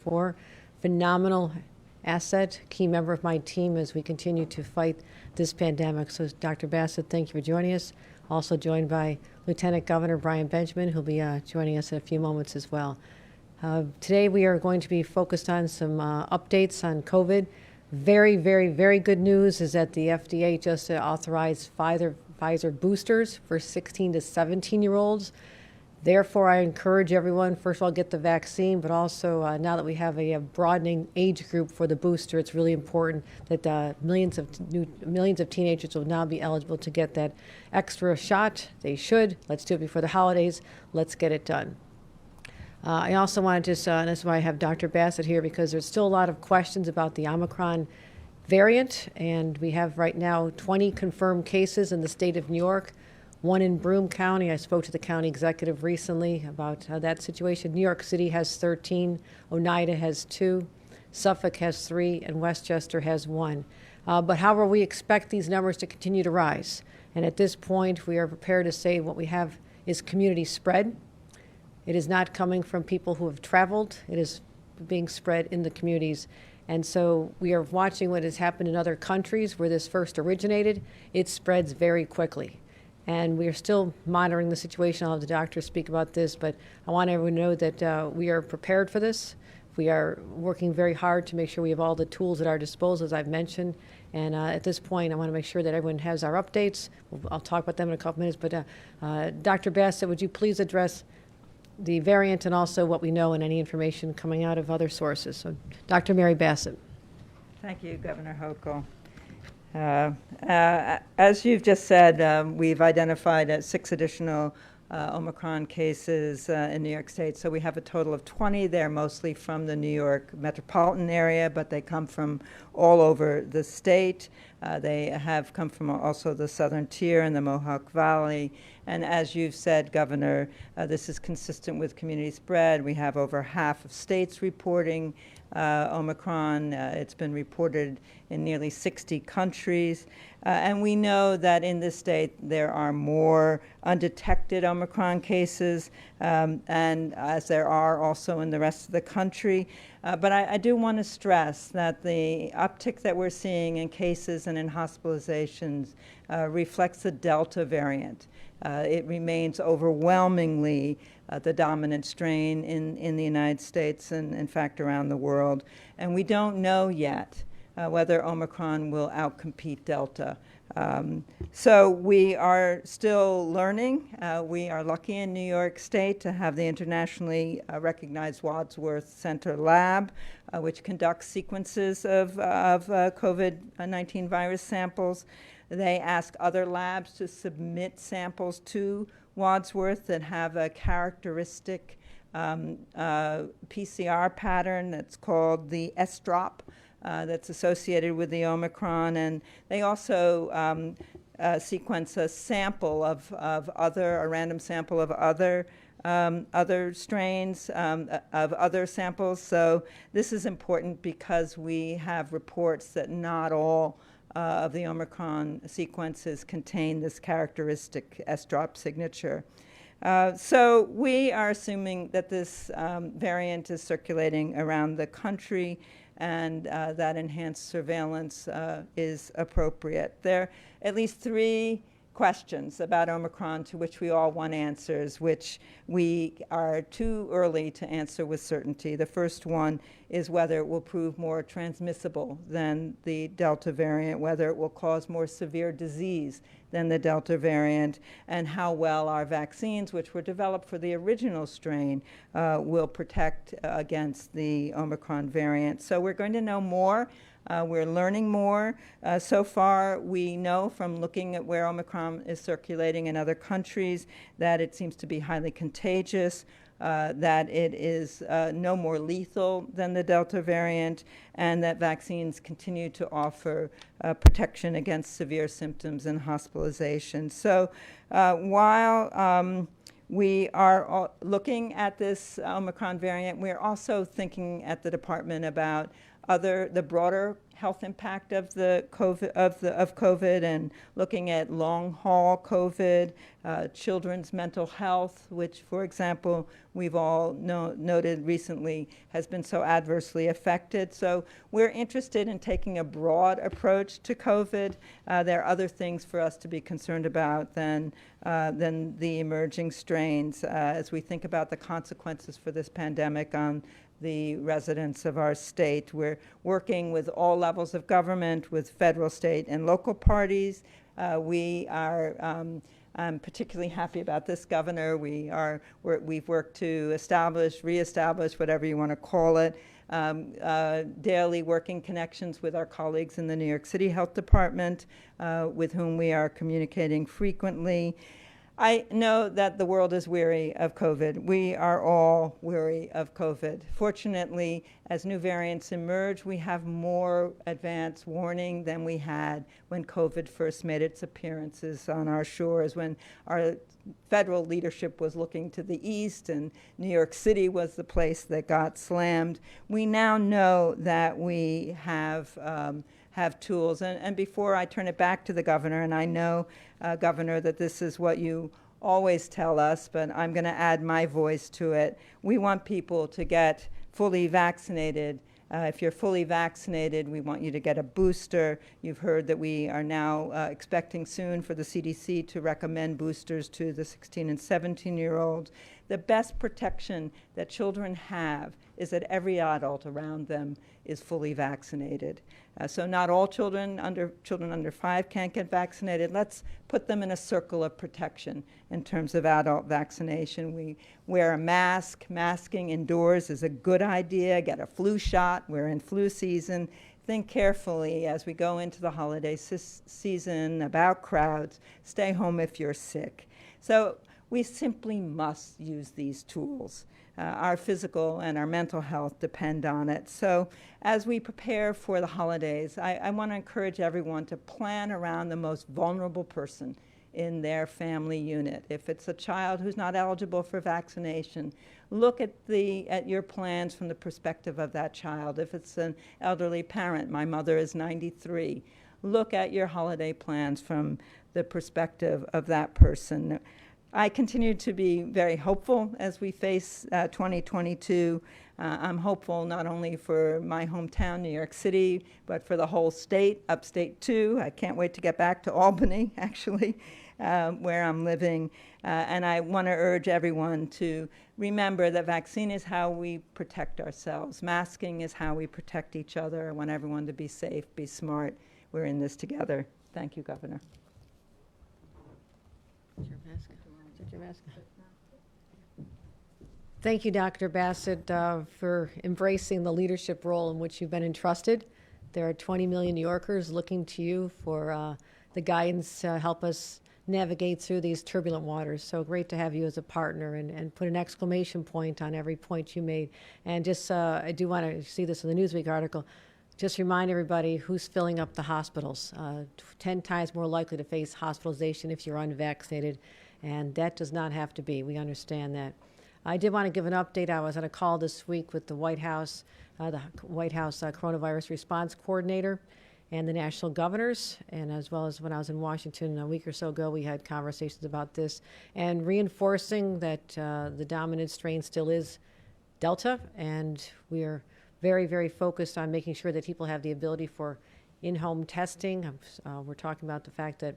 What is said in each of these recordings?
2024. Phenomenal asset, key member of my team as we continue to fight this pandemic. So Dr. Bassett, thank you for joining us. Also joined by Lieutenant Governor Brian Benjamin, who'll be joining us in a few moments as well. Today we are going to be focused on some updates on COVID. Very, very, very good news is that the FDA just authorized Pfizer boosters for 16 to 17-year-olds. Therefore, I encourage everyone, first of all, get the vaccine, but also now that we have a broadening age group for the booster, it's really important that millions of teenagers will now be eligible to get that extra shot. They should. Let's do it before the holidays. Let's get it done. I also wanted to, and this is why I have Dr. Bassett here, because there's still a lot of questions about the Omicron variant, and we have right now 20 confirmed cases in the state of New York. One in Broome County. I spoke to the county executive recently about that situation. New York City has 13, Oneida has 2, Suffolk has 3, and Westchester has 1. But however, we expect these numbers to continue to rise. And at this point, we are prepared to say what we have is community spread. It is not coming from people who have traveled. It is being spread in the communities. And so we are watching what has happened in other countries where this first originated. It spreads very quickly. And we are still monitoring the situation. I'll have the doctor speak about this, but I want everyone to know that we are prepared for this. We are working very hard to make sure we have all the tools at our disposal, as I've mentioned. And at this point, I want to make sure that everyone has our updates. I'll talk about them in a couple minutes. But Dr. Bassett, would you please address the variant and also what we know and any information coming out of other sources? So, Dr. Mary Bassett. Thank you, Governor Hochul. As you've just said, we've identified 6 additional Omicron cases in New York State. So we have a total of 20. They're mostly from the New York metropolitan area, but they come from all over the state. They have come from also the southern tier and the Mohawk Valley. And as you've said, Governor, this is consistent with community spread. We have over half of states reporting Omicron. It's been reported in nearly 60 countries. And we know that in this state there are more undetected Omicron cases, and as there are also in the rest of the country. But I do want to stress that the uptick that we're seeing in cases and in hospitalizations reflects the Delta variant. It remains overwhelmingly the dominant strain in the United States and, in fact, around the world. And we don't know yet whether Omicron will outcompete Delta. So we are still learning. We are lucky in New York State to have the internationally recognized Wadsworth Center Lab, which conducts sequences of COVID-19 virus samples. They ask other labs to submit samples to Wadsworth that have a characteristic PCR pattern that's called the S-drop that's associated with the Omicron. And they also sequence a sample of a random sample of other strains of other samples. So this is important because we have reports that not all of the Omicron sequences contain this characteristic S-drop signature. So we are assuming that this variant is circulating around the country and that enhanced surveillance is appropriate. There are at least 3 questions about Omicron to which we all want answers, which we are too early to answer with certainty. The first one is whether it will prove more transmissible than the Delta variant, whether it will cause more severe disease than the Delta variant, and how well our vaccines, which were developed for the original strain, will protect against the Omicron variant. So we're going to know more. We're learning more. So far, we know from looking at where Omicron is circulating in other countries that it seems to be highly contagious, that it is no more lethal than the Delta variant, and that vaccines continue to offer protection against severe symptoms and hospitalization. So while we are looking at this Omicron variant, we're also thinking at the department about the broader health impact of the COVID and looking at long haul COVID, children's mental health, which, for example, we've all noted recently has been so adversely affected. So we're interested in taking a broad approach to COVID. There are other things for us to be concerned about than the emerging strains as we think about the consequences for this pandemic on the residents of our state. We're working with all levels of government, with federal, state, and local parties. I'm particularly happy about this governor. We've worked to reestablish, whatever you want to call it, daily working connections with our colleagues in the New York City Health Department, with whom we are communicating frequently. I know that the world is weary of COVID. We are all weary of COVID. Fortunately, as new variants emerge, we have more advance warning than we had when COVID first made its appearances on our shores, when our federal leadership was looking to the east and New York City was the place that got slammed. We now know that we have tools. And before I turn it back to the governor, and I know, Governor, that this is what you always tell us, but I'm going to add my voice to it. We want people to get fully vaccinated. If you're fully vaccinated, we want you to get a booster. You've heard that we are now expecting soon for the CDC to recommend boosters to the 16 and 17-year-olds. The best protection that children have is that every adult around them is fully vaccinated. So not all children under 5 can't get vaccinated. Let's put them in a circle of protection in terms of adult vaccination. We wear a mask. Masking indoors is a good idea. Get a flu shot. We're in flu season. Think carefully as we go into the holiday season about crowds. Stay home if you're sick. So we simply must use these tools. Our physical and our mental health depend on it. So as we prepare for the holidays, I want to encourage everyone to plan around the most vulnerable person in their family unit. If it's a child who's not eligible for vaccination, look at your plans from the perspective of that child. If it's an elderly parent, my mother is 93, look at your holiday plans from the perspective of that person. I continue to be very hopeful as we face 2022. I'm hopeful not only for my hometown, New York City, but for the whole state, upstate too. I can't wait to get back to Albany, actually, where I'm living. And I want to urge everyone to remember that vaccine is how we protect ourselves. Masking is how we protect each other. I want everyone to be safe, be smart. We're in this together. Thank you, Governor. Thank you, Dr. Bassett, for embracing the leadership role in which you've been entrusted. There are 20 million New Yorkers looking to you for the guidance to help us navigate through these turbulent waters. So great to have you as a partner, and put an exclamation point on every point you made. And just, I do want to see this in the Newsweek article. Just remind everybody who's filling up the hospitals. 10 times more likely to face hospitalization if you're unvaccinated, and that does not have to be. We understand that. I did want to give an update. I was on a call this week with the White House Coronavirus Response Coordinator and the national governors, and as well as when I was in Washington a week or so ago, we had conversations about this and reinforcing that the dominant strain still is Delta, and we are very, very focused on making sure that people have the ability for in-home testing. We're talking about the fact that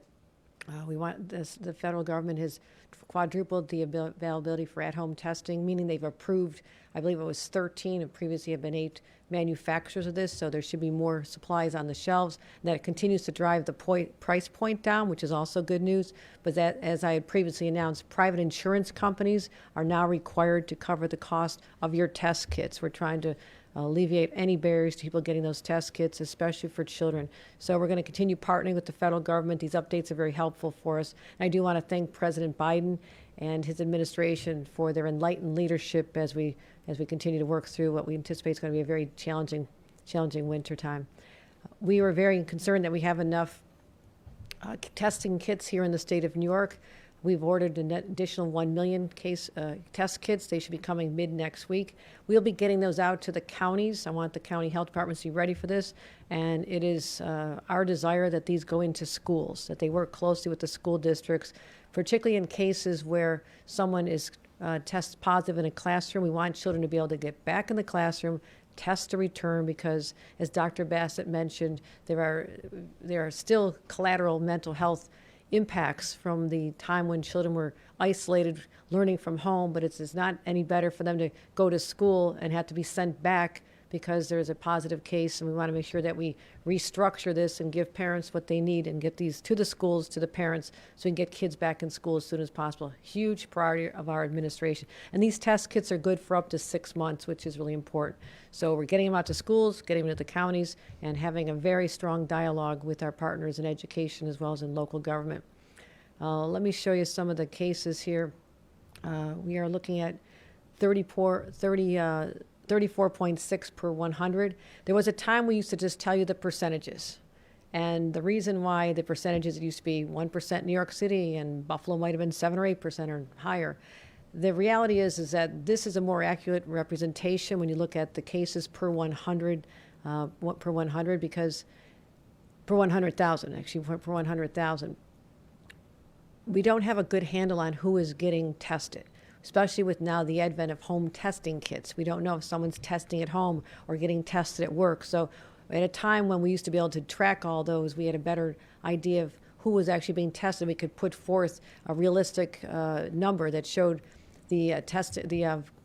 we want the federal government has quadrupled the availability for at-home testing, meaning they've approved, I believe it was 13, and previously have been 8 manufacturers of this, so there should be more supplies on the shelves. And that it continues to drive the price point down, which is also good news. But that, as I had previously announced, private insurance companies are now required to cover the cost of your test kits. We're trying to alleviate any barriers to people getting those test kits, especially for children. So we're going to continue partnering with the federal government. These updates are very helpful for us. And I do want to thank President Biden and his administration for their enlightened leadership as we continue to work through what we anticipate is going to be a very challenging winter time. We were very concerned that we have enough testing kits here in the state of New York. We've ordered an additional 1 million test kits. They should be coming mid next week. We'll be getting those out to the counties. I want the county health departments to be ready for this. And it is our desire that these go into schools, that they work closely with the school districts, particularly in cases where someone is tests positive in a classroom. We want children to be able to get back in the classroom, test to return, because as Dr. Bassett mentioned, there are still collateral mental health impacts from the time when children were isolated, learning from home, but it's not any better for them to go to school and have to be sent back because there's a positive case. And we want to make sure that we restructure this and give parents what they need and get these to the schools, to the parents, so we can get kids back in school as soon as possible. Huge priority of our administration. And these test kits are good for up to 6 months, which is really important. So we're getting them out to schools, getting them to the counties, and having a very strong dialogue with our partners in education as well as in local government. Let me show you some of the cases here. We are looking at 34.6 per 100. There was a time we used to just tell you the percentages. And the reason why the percentages, it used to be 1% New York City and Buffalo might have been 7 or 8% or higher. The reality is that this is a more accurate representation when you look at the cases per 100, because per 100,000, actually per 100,000. We don't have a good handle on who is getting tested, especially with now the advent of home testing kits. We don't know if someone's testing at home or getting tested at work. So at a time when we used to be able to track all those, we had a better idea of who was actually being tested. We could put forth a realistic number that showed the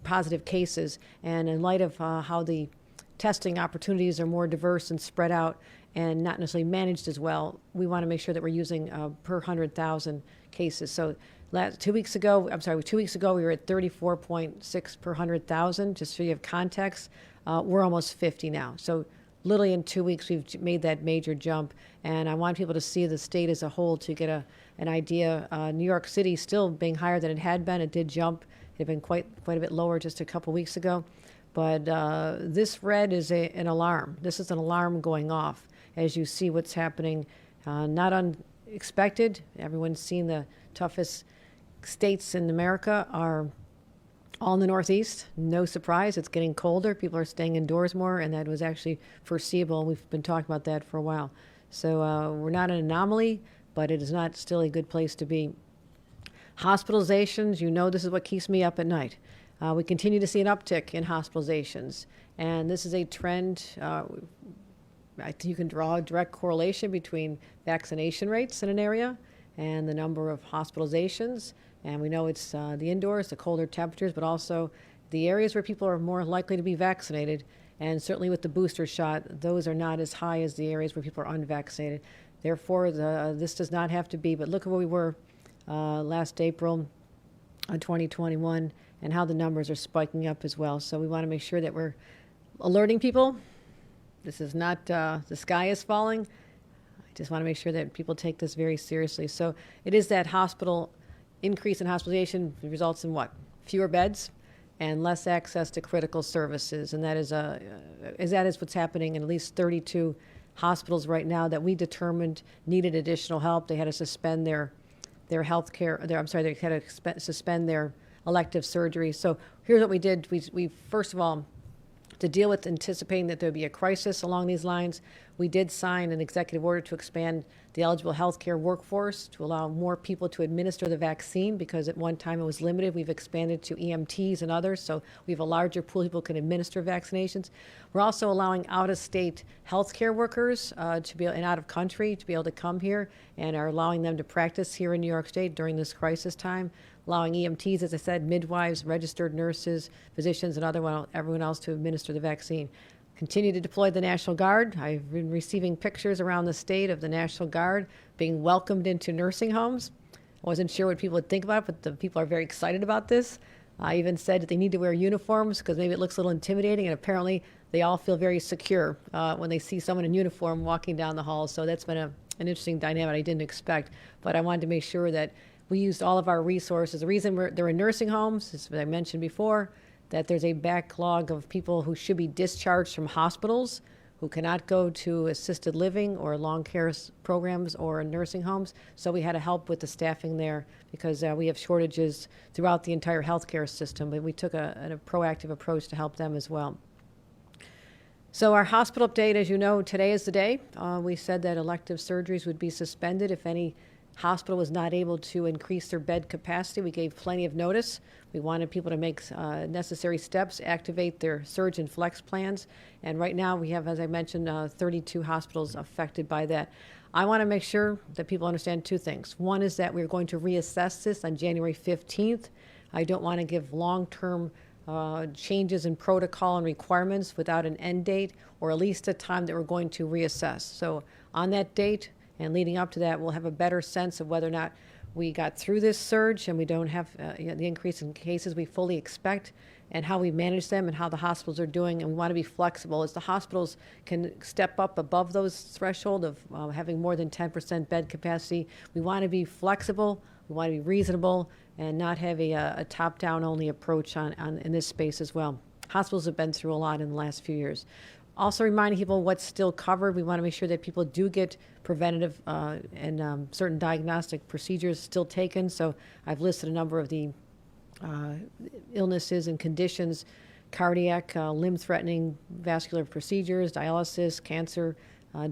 positive cases. And in light of how the testing opportunities are more diverse and spread out and not necessarily managed as well, we want to make sure that we're using per 100,000 cases. So 2 weeks ago, we were at 34.6 per 100,000. Just so you have context, we're almost 50 now. So literally in 2 weeks, we've made that major jump. And I want people to see the state as a whole to get an idea. New York City still being higher than it had been. It did jump. It had been quite a bit lower just a couple weeks ago. But this red is an alarm. This is an alarm going off as you see what's happening. Not unexpected. Everyone's seen the toughest states in America are all in the Northeast. No surprise. It's getting colder. People are staying indoors more, and that was actually foreseeable. We've been talking about that for a while. So we're not an anomaly, but it is not still a good place to be. Hospitalizations, this is what keeps me up at night. We continue to see an uptick in hospitalizations, and this is a trend. You can draw a direct correlation between vaccination rates in an area and the number of hospitalizations. And we know it's the indoors, the colder temperatures, but also the areas where people are more likely to be vaccinated. And certainly with the booster shot, those are not as high as the areas where people are unvaccinated. Therefore, this does not have to be, but look at where we were last April 2021 and how the numbers are spiking up as well. So we want to make sure that we're alerting people. This is not the sky is falling. I just want to make sure that people take this very seriously. So it is that increase in hospitalization results in what? Fewer beds and less access to critical services. And that is what's happening in at least 32 hospitals right now that we determined needed additional help. They had to suspend their health care. They had to suspend their elective surgery. So here's what we did. We first of all, to deal with anticipating that there would be a crisis along these lines, we did sign an executive order to expand the eligible healthcare workforce to allow more people to administer the vaccine, because at one time it was limited. We've expanded to EMTs and others, so we have a larger pool of people who can administer vaccinations. We're also allowing out-of-state healthcare workers and out-of-country to be able to come here, and are allowing them to practice here in New York State during this crisis time, allowing EMTs, as I said, midwives, registered nurses, physicians, and everyone else to administer the vaccine. Continue to deploy the National Guard. I've been receiving pictures around the state of the National Guard being welcomed into nursing homes. I wasn't sure what people would think about it, but the people are very excited about this. I even said that they need to wear uniforms because maybe it looks a little intimidating, and apparently they all feel very secure when they see someone in uniform walking down the hall. So that's been an interesting dynamic I didn't expect, but I wanted to make sure that we used all of our resources. The reason they're in nursing homes, as I mentioned before, that there's a backlog of people who should be discharged from hospitals who cannot go to assisted living or long care programs or nursing homes. So we had to help with the staffing there because we have shortages throughout the entire healthcare system, but we took a proactive approach to help them as well. So our hospital update, as you know, today is the day. We said that elective surgeries would be suspended if any hospital was not able to increase their bed capacity. We gave plenty of notice. We wanted people to make necessary steps, activate their surge and flex plans. And right now we have, as I mentioned, 32 hospitals affected by that. I want to make sure that people understand two things. One is that we're going to reassess this on January 15th. I don't want to give long-term changes in protocol and requirements without an end date or at least a time that we're going to reassess. So on that date and leading up to that, we'll have a better sense of whether or not we got through this surge and we don't have the increase in cases we fully expect, and how we manage them and how the hospitals are doing. And we want to be flexible as the hospitals can step up above those threshold of having more than 10% bed capacity. We want to be flexible, we want to be reasonable, and not have a top-down only approach in this space as well. Hospitals have been through a lot in the last few years. Also reminding people what's still covered. We want to make sure that people do get preventative and certain diagnostic procedures still taken. So I've listed a number of the illnesses and conditions: cardiac, limb-threatening vascular procedures, dialysis, cancer,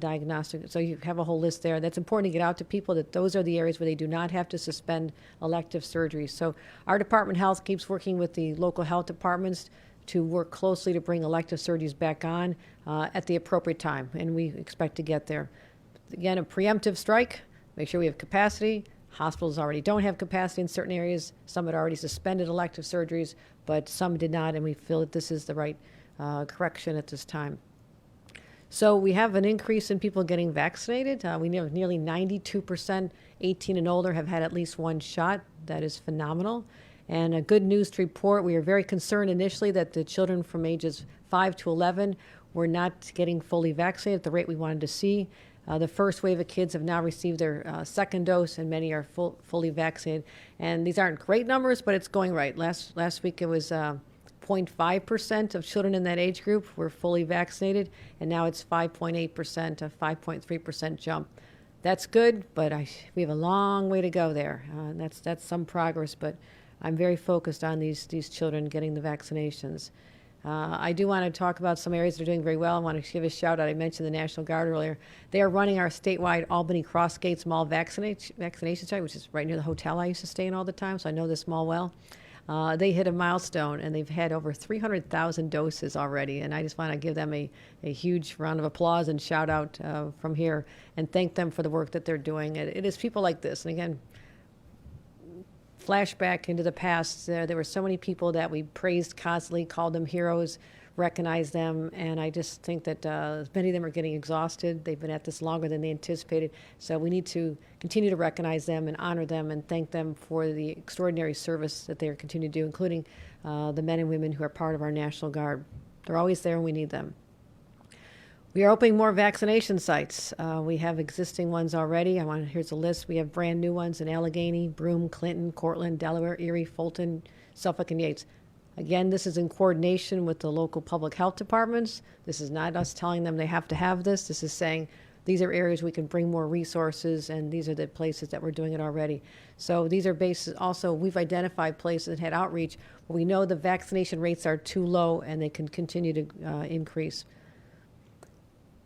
diagnostic. So you have a whole list there. That's important to get out to people, that those are the areas where they do not have to suspend elective surgeries. So our Department of Health keeps working with the local health departments to work closely to bring elective surgeries back on at the appropriate time, and we expect to get there. Again, a preemptive strike, make sure we have capacity. Hospitals already don't have capacity in certain areas. Some had already suspended elective surgeries, but some did not, and we feel that this is the right correction at this time. So we have an increase in people getting vaccinated. We know nearly 92% 18 and older have had at least one shot. That is phenomenal. And a good news to report, we were very concerned initially that the children from ages 5 to 11 were not getting fully vaccinated at the rate we wanted to see. The first wave of kids have now received their second dose, and many are fully vaccinated. And these aren't great numbers, but it's going right. Last week it was 0.5% of children in that age group were fully vaccinated, and now it's 5.8%, a 5.3% jump. That's good, but we have a long way to go there. That's some progress, but I'm very focused on these children getting the vaccinations. I do want to talk about some areas that are doing very well. I want to give a shout out. I mentioned the National Guard earlier. They are running our statewide Albany Crossgates Mall vaccination site, which is right near the hotel I used to stay in all the time, so I know this mall well. They hit a milestone, and they've had over 300,000 doses already, and I just want to give them a huge round of applause and shout out from here and thank them for the work that they're doing. It is people like this, and again, flashback into the past, there were so many people that we praised constantly, called them heroes, recognized them, and I just think that many of them are getting exhausted. They've been at this longer than they anticipated, so we need to continue to recognize them and honor them and thank them for the extraordinary service that they are continuing to do, including the men and women who are part of our National Guard. They're always there when we need them. We are opening more vaccination sites. We have existing ones already. Here's a list. We have brand new ones in Allegheny, Broome, Clinton, Cortland, Delaware, Erie, Fulton, Suffolk, and Yates. Again, this is in coordination with the local public health departments. This is not us telling them they have to have this. This is saying these are areas we can bring more resources, and these are the places that we're doing it already. So these are bases. Also, we've identified places that had outreach, but we know the vaccination rates are too low and they can continue to increase.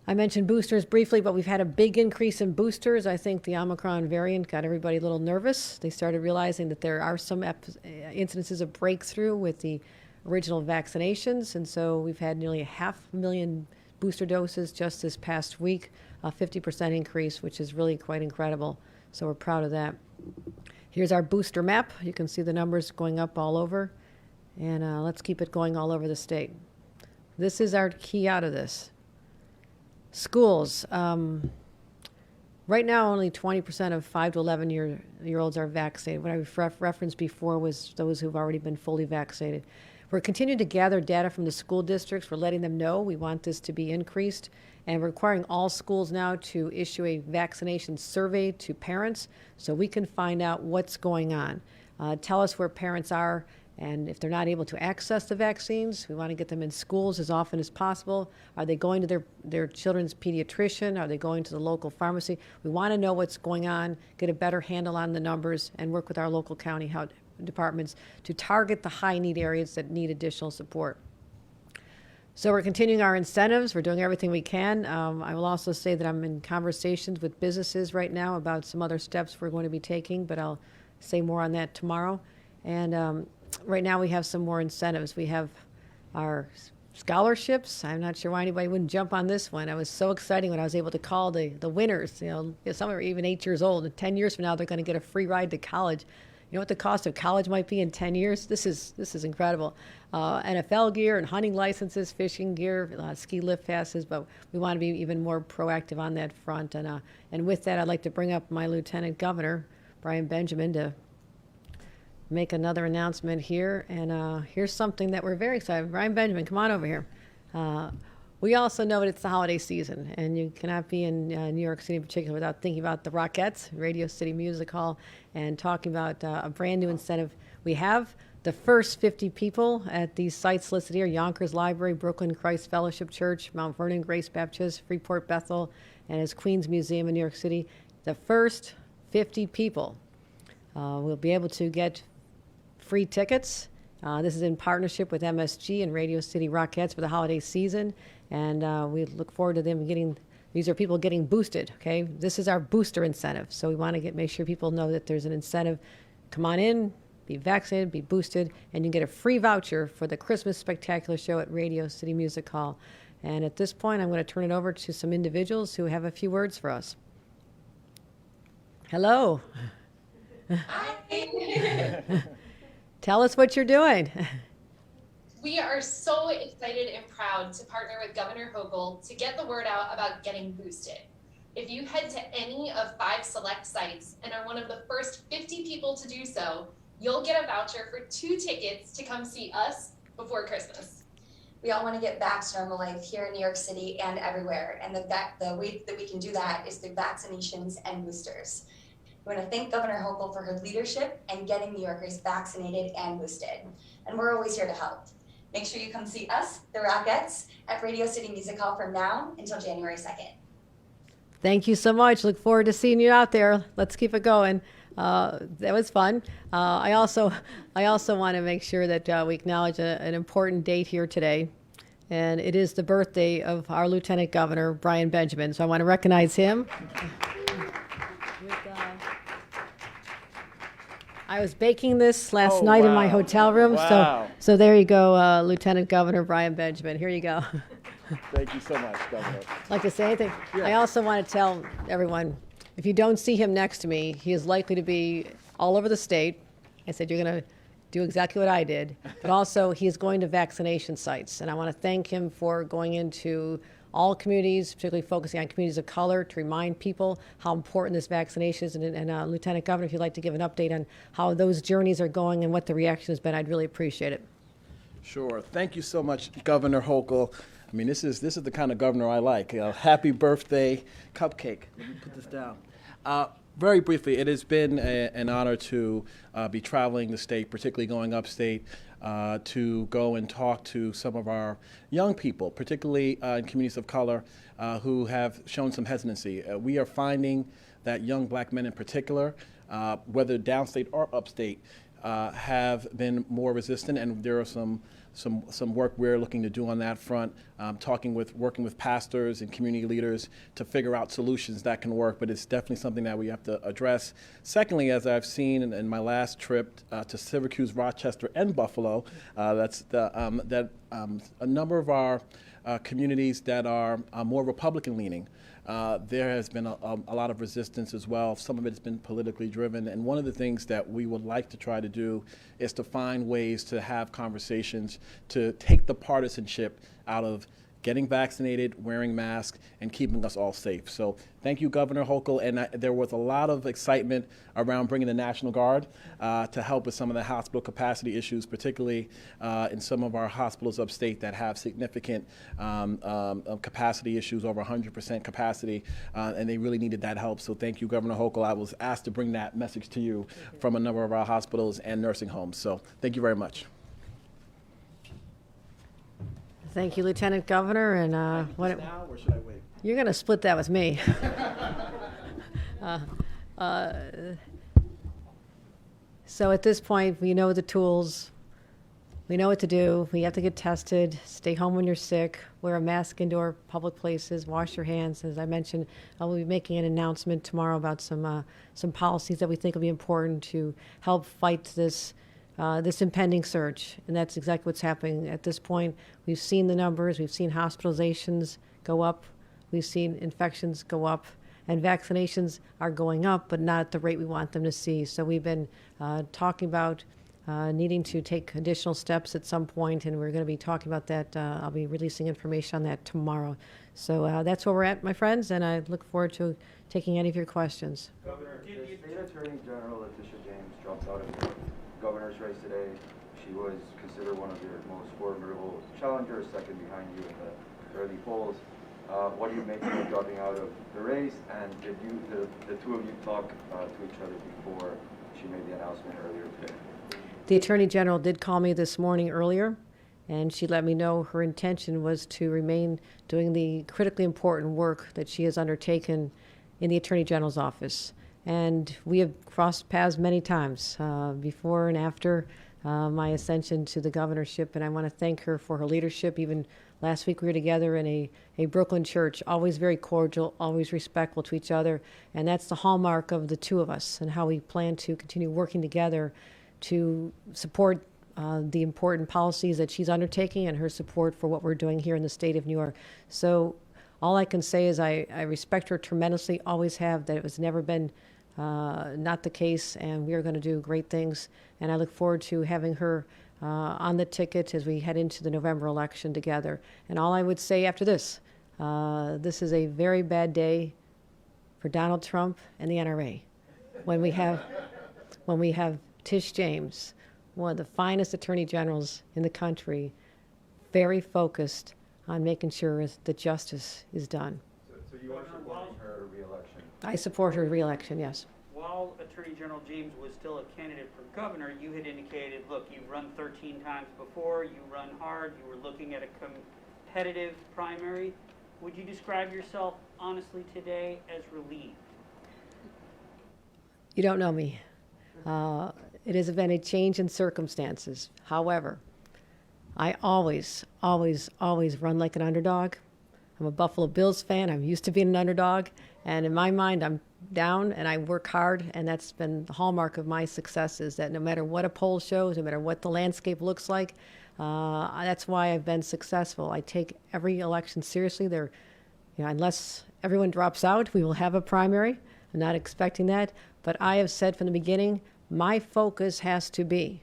I mentioned boosters briefly, but we've had a big increase in boosters. I think the Omicron variant got everybody a little nervous. They started realizing that there are some incidences of breakthrough with the original vaccinations, and so we've had nearly 500,000 booster doses just this past week, a 50% increase, which is really quite incredible. So we're proud of that. Here's our booster map. You can see the numbers going up all over, and let's keep it going all over the state. This is our key out of this. Schools. Right now, only 20% of 5 to 11-year-olds are vaccinated. What I referenced before was those who've already been fully vaccinated. We're continuing to gather data from the school districts. We're letting them know we want this to be increased, and we're requiring all schools now to issue a vaccination survey to parents so we can find out what's going on. Tell us where parents are And if they're not able to access the vaccines, we want to get them in schools as often as possible. Are they going to their children's pediatrician? Are they going to the local pharmacy? We want to know what's going on, get a better handle on the numbers, and work with our local county health departments to target the high need areas that need additional support. So we're continuing our incentives. We're doing everything we can. I will also say that I'm in conversations with businesses right now about some other steps we're going to be taking, but I'll say more on that tomorrow. And right now we have some more incentives. We have our scholarships. I'm not sure why anybody wouldn't jump on this one. It was so exciting when I was able to call the winners. Some are even 8 years old, and 10 years from now they're going to get a free ride to college. You know what the cost of college might be in 10 years? This is incredible. NFL gear and hunting licenses, fishing gear, ski lift passes, but we want to be even more proactive on that front. And with that, I'd like to bring up my Lieutenant Governor, Brian Benjamin, to make another announcement here. And here's something that we're very excited. Brian Benjamin, come on over here. We also know that it's the holiday season, and you cannot be in New York City in particular without thinking about the Rockettes, Radio City Music Hall, and talking about a brand new incentive. We have the first 50 people at these sites listed here: Yonkers Library, Brooklyn Christ Fellowship Church, Mount Vernon Grace Baptist, Freeport Bethel, and his Queens Museum in New York City. The first 50 people will be able to get free tickets. This is in partnership with MSG and Radio City Rockettes for the holiday season, and we look forward to them getting. These are people getting boosted. Okay, this is our booster incentive, so we want to make sure people know that there's an incentive. Come on in, be vaccinated, be boosted, and you get a free voucher for the Christmas Spectacular Show at Radio City Music Hall. And at this point, I'm going to turn it over to some individuals who have a few words for us. Hello. Hi. Tell us what you're doing. We are so excited and proud to partner with Governor Hochul to get the word out about getting boosted. If you head to any of 5 select sites and are one of the first 50 people to do so, you'll get a voucher for 2 tickets to come see us before Christmas. We all want to get back to normal life here in New York City and everywhere, and the way that we can do that is through vaccinations and boosters. We want to thank Governor Hochul for her leadership and getting New Yorkers vaccinated and boosted, and we're always here to help. Make sure you come see us, the Rockettes, at Radio City Music Hall from now until January 2nd. Thank you so much. Look forward to seeing you out there. Let's keep it going. That was fun. I also want to make sure that we acknowledge an important date here today, and it is the birthday of our Lieutenant Governor, Brian Benjamin. So I want to recognize him. I was baking this last night in my hotel room, so there you go, Lieutenant Governor Brian Benjamin. Here you go. Thank you so much, Governor. Like to say anything? Yeah. I also want to tell everyone, if you don't see him next to me, he is likely to be all over the state. I said you're going to do exactly what I did, but also he is going to vaccination sites, and I want to thank him for going into all communities, particularly focusing on communities of color, to remind people how important this vaccination is. And Lieutenant Governor, if you'd like to give an update on how those journeys are going and what the reaction has been, I'd really appreciate it. Sure. Thank you so much, Governor Hochul. I mean, this is the kind of governor I like. Happy birthday cupcake. Let me put this down. Very briefly, it has been an honor to be traveling the state, particularly going upstate, to go and talk to some of our young people, particularly in communities of color, who have shown some hesitancy. We are finding that young black men in particular, whether downstate or upstate, have been more resistant, and there are some work we're looking to do on that front, working with pastors and community leaders to figure out solutions that can work, but it's definitely something that we have to address. Secondly, as I've seen in my last trip to Syracuse, Rochester, and Buffalo, a number of our communities that are more Republican leaning, there has been a lot of resistance as well. Some of it has been politically driven, and one of the things that we would like to try to do is to find ways to have conversations to take the partisanship out of getting vaccinated, wearing masks, and keeping us all safe. So thank you, Governor Hochul. And there was a lot of excitement around bringing the National Guard to help with some of the hospital capacity issues, particularly in some of our hospitals upstate that have significant capacity issues, over 100% capacity, and they really needed that help. So thank you, Governor Hochul. I was asked to bring that message to you from a number of our hospitals and nursing homes. So thank you very much. Thank you, Lieutenant Governor. And what Now, or should I wait? you're going to split that with me. So at this point, we know the tools. We know what to do. We have to get tested, stay home when you're sick, wear a mask indoor public places, wash your hands. As I mentioned, I will be making an announcement tomorrow about some policies that we think will be important to help fight this impending surge. And that's exactly what's happening at this point. We've seen the numbers. We've seen hospitalizations go up. We've seen infections go up. And vaccinations are going up, but not at the rate we want them to see. So we've been talking about needing to take additional steps at some point, and we're going to be talking about that. I'll be releasing information on that tomorrow. So that's where we're at, my friends, and I look forward to taking any of your questions. Governor, the State Attorney General Letitia James dropped out of the governor's race today. She was considered one of your most formidable challengers, second behind you in the early polls. What do you make of her dropping out of the race? And did the two of you talk to each other before she made the announcement earlier today? The Attorney General did call me this morning earlier, and she let me know her intention was to remain doing the critically important work that she has undertaken in the Attorney General's office. And we have crossed paths many times before and after my ascension to the governorship, and I want to thank her for her leadership. Even last week we were together in a Brooklyn church, always very cordial, always respectful to each other, and that's the hallmark of the two of us and how we plan to continue working together to support the important policies that she's undertaking and her support for what we're doing here in the state of New York. So all I can say is I respect her tremendously, always have. That it has never been not the case, and we are going to do great things. And I look forward to having her on the ticket as we head into the November election together. And all I would say after this is a very bad day for Donald Trump and the NRA when we have Tish James, one of the finest attorney generals in the country, very focused on making sure that justice is done. So you are supporting her re-election? I support her re-election, yes. While Attorney General James was still a candidate for governor, you had indicated, look, you've run 13 times before, you run hard, you were looking at a competitive primary. Would you describe yourself honestly today as relieved? You don't know me. It has been a change in circumstances. However, I always, always, always run like an underdog. I'm a Buffalo Bills fan. I'm used to being an underdog. And in my mind, I'm down and I work hard. And that's been the hallmark of my success, is that no matter what a poll shows, no matter what the landscape looks like, that's why I've been successful. I take every election seriously. Unless everyone drops out, we will have a primary. I'm not expecting that. But I have said from the beginning, my focus has to be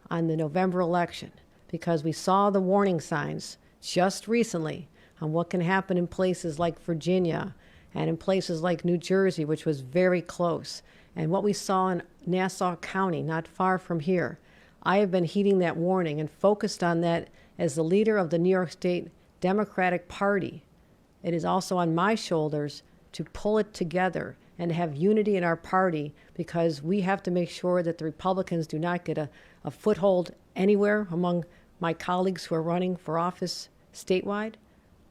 on the November election, because we saw the warning signs just recently on what can happen in places like Virginia and in places like New Jersey, which was very close, and what we saw in Nassau County, not far from here. I have been heeding that warning and focused on that as the leader of the New York State Democratic Party. It is also on my shoulders to pull it together and have unity in our party, because we have to make sure that the Republicans do not get a foothold anywhere among my colleagues who are running for office statewide.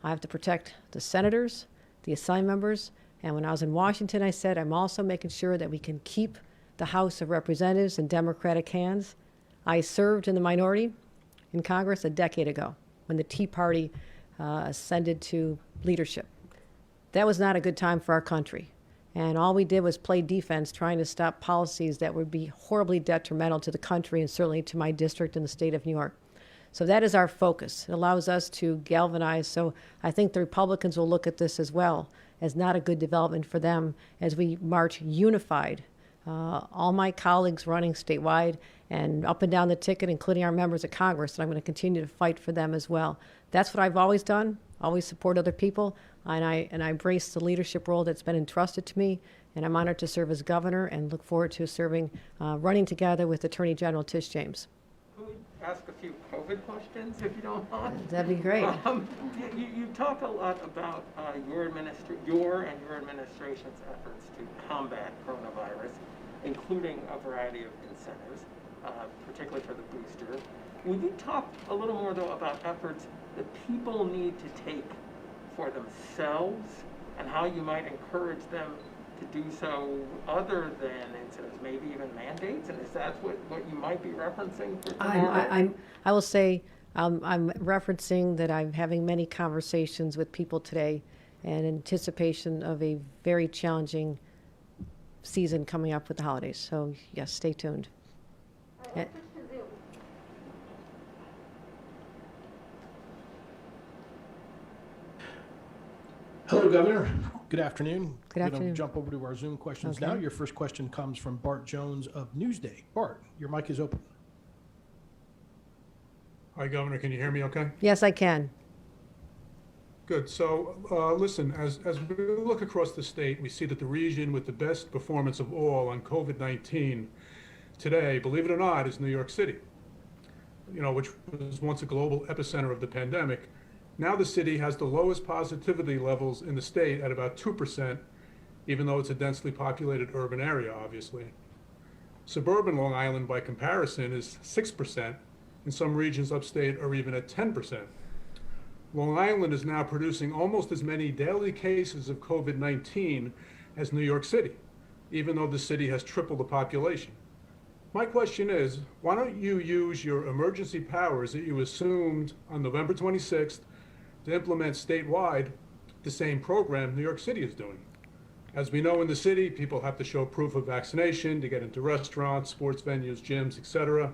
I have to protect the senators, the assigned members, and when I was in Washington, I said I'm also making sure that we can keep the House of Representatives in Democratic hands. I served in the minority in Congress a decade ago when the Tea Party ascended to leadership. That was not a good time for our country. And all we did was play defense, trying to stop policies that would be horribly detrimental to the country and certainly to my district in the state of New York. So that is our focus. It allows us to galvanize. So I think the Republicans will look at this as well as not a good development for them as we march unified all my colleagues running statewide and up and down the ticket, including our members of Congress, and I'm going to continue to fight for them as well. That's what I've always done, always support other people, and I embrace the leadership role that's been entrusted to me, and I'm honored to serve as governor and look forward to serving, running together with Attorney General Tish James. Could we ask a few COVID questions, if you don't mind? That'd be great. You talk a lot about your and your administration's efforts to combat coronavirus, including a variety of incentives, particularly for the booster. Would you talk a little more, though, about efforts that people need to take for themselves and how you might encourage them to do so other than incentives, maybe even mandates? And is that what you might be referencing for tomorrow? I will say I'm referencing that I'm having many conversations with people today in anticipation of a very challenging season coming up with the holidays. So yes, stay tuned. Hello, Governor. Good afternoon. Good We're afternoon. going to jump over to our Zoom questions Okay. now. Your first question comes from Bart Jones of Newsday. Bart, your mic is open. Hi, Governor. Can you hear me okay? Yes, I can. Good. So, listen, as we look across the state, we see that the region with the best performance of all on COVID-19 today, believe it or not, is New York City, which was once a global epicenter of the pandemic. Now the city has the lowest positivity levels in the state at about 2%, even though it's a densely populated urban area, obviously. Suburban Long Island, by comparison, is 6%, and some regions upstate are even at 10%. Long Island is now producing almost as many daily cases of COVID-19 as New York City, even though the city has triple the population. My question is, why don't you use your emergency powers that you assumed on November 26th to implement statewide the same program New York City is doing? As we know in the city, people have to show proof of vaccination to get into restaurants, sports venues, gyms, etc.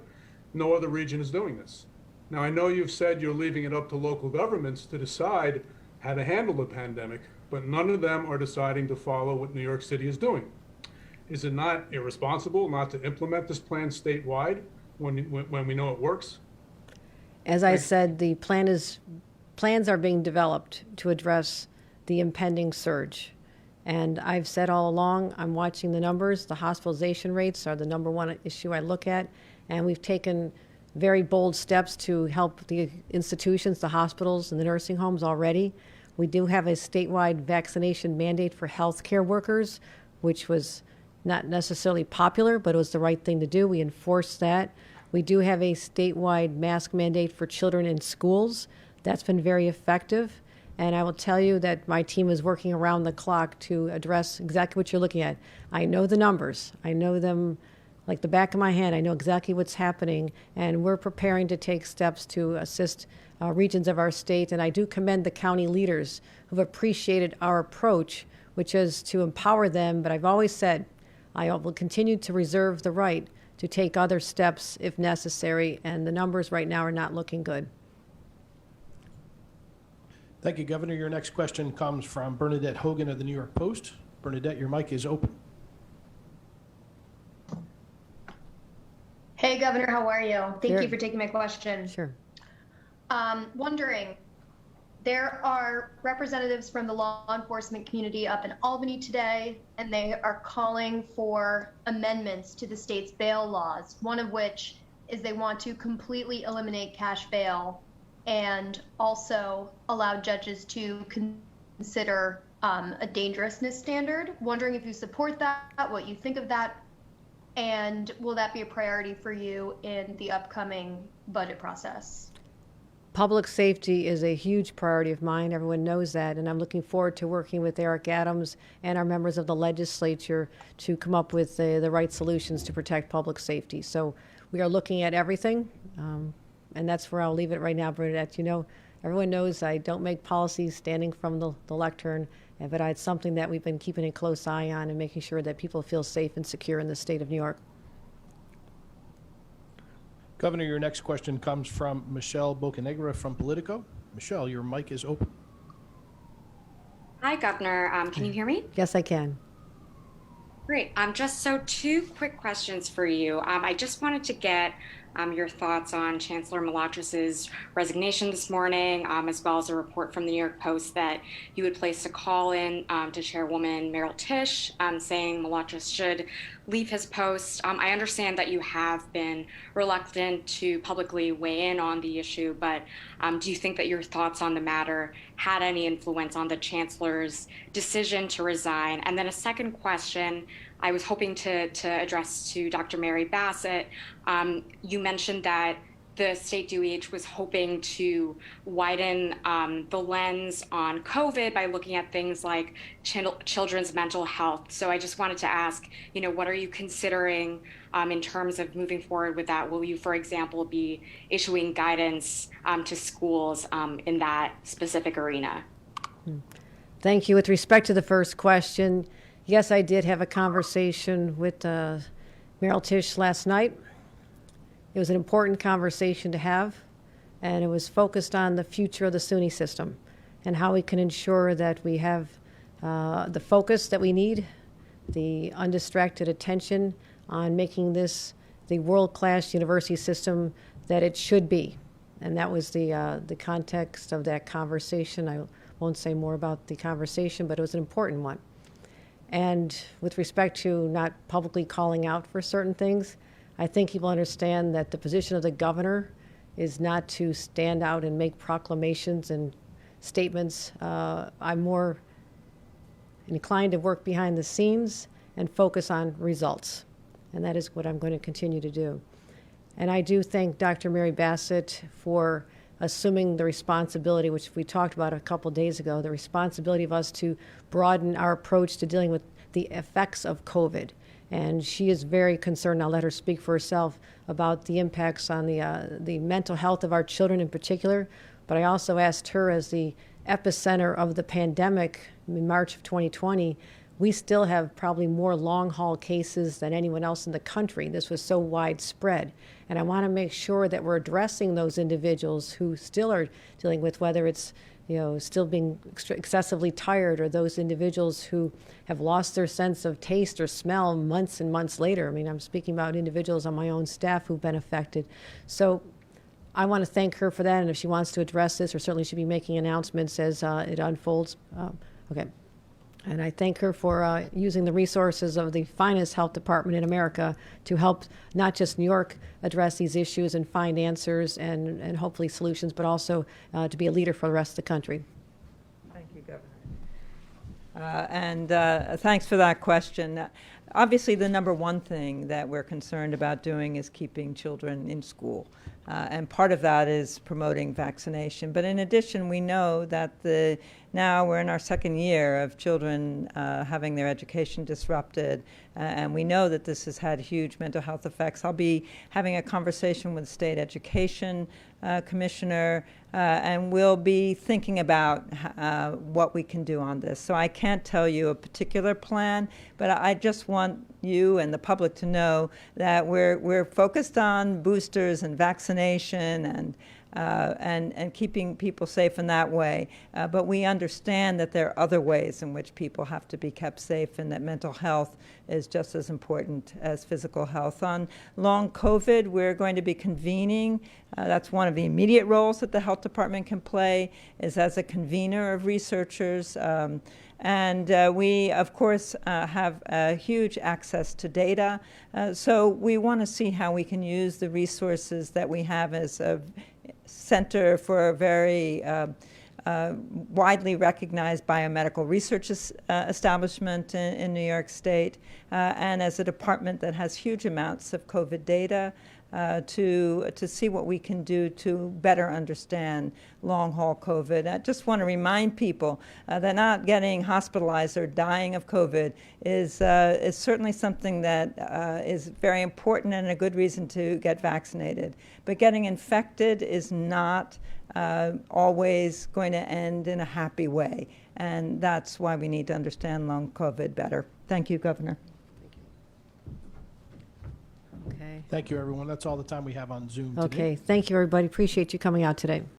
No other region is doing this. Now, I know you've said you're leaving it up to local governments to decide how to handle the pandemic, but none of them are deciding to follow what New York City is doing. Is it not irresponsible not to implement this plan statewide when we know it works? As I said, the plans are being developed to address the impending surge. And I've said all along, I'm watching the numbers. The hospitalization rates are the number one issue I look at. And we've taken very bold steps to help the institutions, the hospitals, and the nursing homes already. We do have a statewide vaccination mandate for healthcare workers, which was not necessarily popular, but it was the right thing to do. We enforced that. We do have a statewide mask mandate for children in schools. That's been very effective. And I will tell you that my team is working around the clock to address exactly what you're looking at. I know the numbers. I know them like the back of my hand. I know exactly what's happening, and we're preparing to take steps to assist regions of our state. And I do commend the county leaders who've appreciated our approach, which is to empower them. But I've always said I will continue to reserve the right to take other steps if necessary, and the numbers right now are not looking good. Thank you, Governor. Your next question comes from Bernadette Hogan of the New York Post. Bernadette, your mic is open. Hey, Governor, how are you? Thank Sure. you for taking my question. Sure. Wondering, there are representatives from the law enforcement community up in Albany today, and they are calling for amendments to the state's bail laws, one of which is they want to completely eliminate cash bail and also allow judges to consider a dangerousness standard. Wondering if you support that, what you think of that, and will that be a priority for you in the upcoming budget process? Public safety is a huge priority of mine. Everyone knows that. And I'm looking forward to working with Eric Adams and our members of the legislature to come up with the right solutions to protect public safety. So we are looking at everything. And that's where I'll leave it right now, Bernadette. You know, everyone knows I don't make policies standing from the lectern, but it's something that we've been keeping a close eye on and making sure that people feel safe and secure in the state of New York. Governor, your next question comes from Michelle Bocanegra from Politico. Michelle, your mic is open. Hi, Governor. Can you hear me? Yes, I can. Great. Just so two quick questions for you. I just wanted to get your thoughts on Chancellor Malatras's resignation this morning, as well as a report from the New York Post that you had placed a call in to Chairwoman Meryl Tisch, saying Malatras should leave his post. I understand that you have been reluctant to publicly weigh in on the issue, but do you think that your thoughts on the matter had any influence on the Chancellor's decision to resign? And then a second question I was hoping to address to Dr. Mary Bassett. You mentioned that the state DOH was hoping to widen the lens on COVID by looking at things like children's mental health. So I just wanted to ask, what are you considering in terms of moving forward with that? Will you, for example, be issuing guidance to schools in that specific arena? Thank you. With respect to the first question, yes, I did have a conversation with Meryl Tisch last night. It was an important conversation to have, and it was focused on the future of the SUNY system and how we can ensure that we have the focus that we need, the undistracted attention on making this the world-class university system that it should be. And that was the context of that conversation. I won't say more about the conversation, but it was an important one. And with respect to not publicly calling out for certain things, I think people understand that the position of the governor is not to stand out and make proclamations and statements. I'm more inclined to work behind the scenes and focus on results. And that is what I'm going to continue to do. And I do thank Dr. Mary Bassett for assuming the responsibility, which we talked about a couple days ago, the responsibility of us to broaden our approach to dealing with the effects of COVID. And she is very concerned, I'll let her speak for herself, about the impacts on the mental health of our children in particular. But I also asked her, as the epicenter of the pandemic in March of 2020, we still have probably more long-haul cases than anyone else in the country. This was so widespread. And I want to make sure that we're addressing those individuals who still are dealing with, whether it's still being excessively tired, or those individuals who have lost their sense of taste or smell months and months later. I mean, I'm speaking about individuals on my own staff who've been affected. So I want to thank her for that, and if she wants to address this, or certainly should be making announcements as it unfolds. Okay. And I thank her for using the resources of the finest health department in America to help not just New York address these issues and find answers and hopefully solutions, but also to be a leader for the rest of the country. Thank you, Governor. And thanks for that question. Obviously, the number one thing that we're concerned about doing is keeping children in school. And part of that is promoting vaccination. But in addition, we know that now we're in our second year of children having their education disrupted, and we know that this has had huge mental health effects. I'll be having a conversation with the State Education Commissioner, and we'll be thinking about what we can do on this. So I can't tell you a particular plan, but I just want you and the public to know that we're focused on boosters and vaccination and keeping people safe in that way. But we understand that there are other ways in which people have to be kept safe, and that mental health is just as important as physical health. On long COVID, we're going to be convening. That's one of the immediate roles that the health department can play, is as a convener of researchers. And we, of course, have huge access to data. So we want to see how we can use the resources that we have as a center for a very widely recognized biomedical research establishment in New York State, and as a department that has huge amounts of COVID data, to see what we can do to better understand long-haul COVID. I just want to remind people that not getting hospitalized or dying of COVID is certainly something that is very important and a good reason to get vaccinated. But getting infected is not always going to end in a happy way, and that's why we need to understand long COVID better. Thank you, Governor. Okay. Thank you, everyone. That's all the time we have on Zoom today. Okay. Thank you, everybody. Appreciate you coming out today.